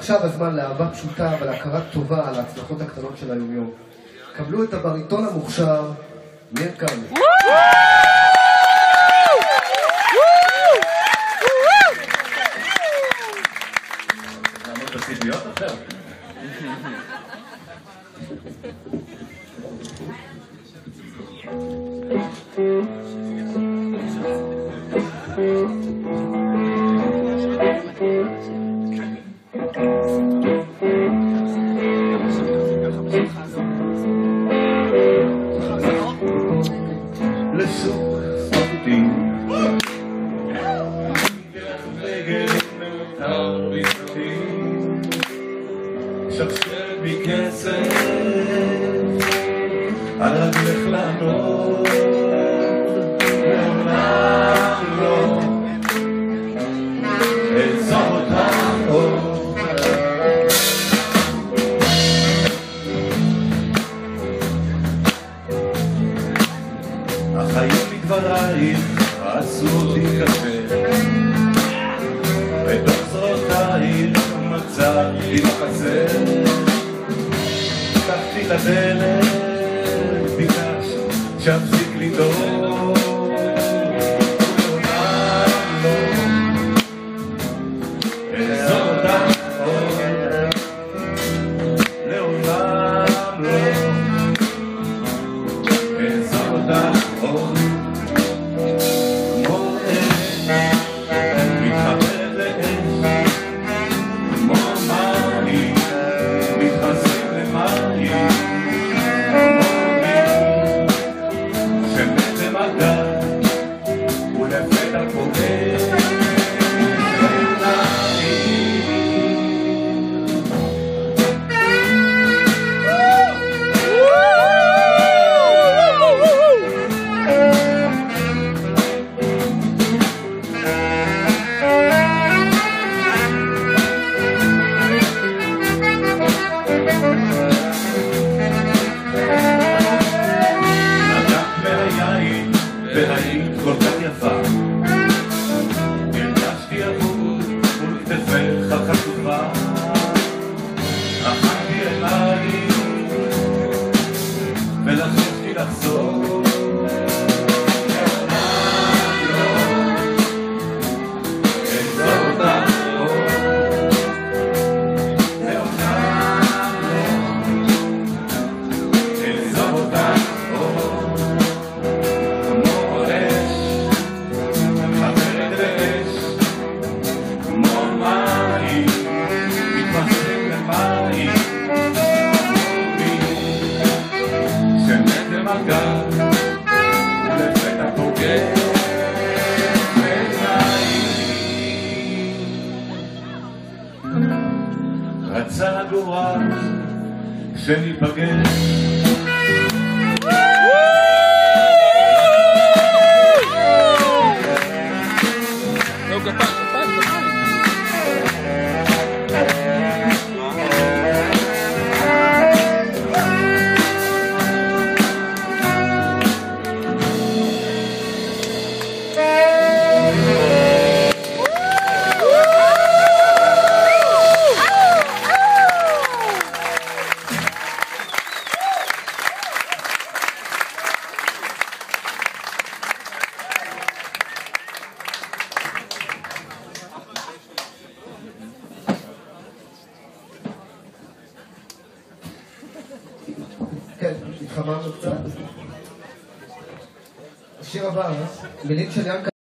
עכשיו הזמן לאהבה פשוטה ולהכרת טובה על ההצלחות הקטנות של היומיום. קבלו את הבריטון המוכשר, ניר כרמי. נעמוד בציפיות עכשיו? לסוג סרטים רגל ממותר ביסטים שרשרת מכסף על רגלך לענות לעולם לא אעזור אותך עוד החיים מדברייך עשו אותי קשה בתוך זרועותייך מצאתי בחצר פתחתי לדלת ביקשת שאפסיק לדאוג לעולם לא אעזור אותך עוד לעולם לא אעזור אותך עוד כמו אש מתחברת לאש כמו מים מתחזים למים כמו מים שמת במגע ולפתע פוגש והיית כל כך יפה הרגשתי אבוד מול כתפך החשופה רחקתי אלייך ולחשתי לחזור לעולם לא אעזור אותך עוד לעולם לא אעזור אותך עוד ולפתע פוגש בעינייך רצה הגורל שניפגש כן, התחממנו קצת. השיר הבא, מילים של ינקה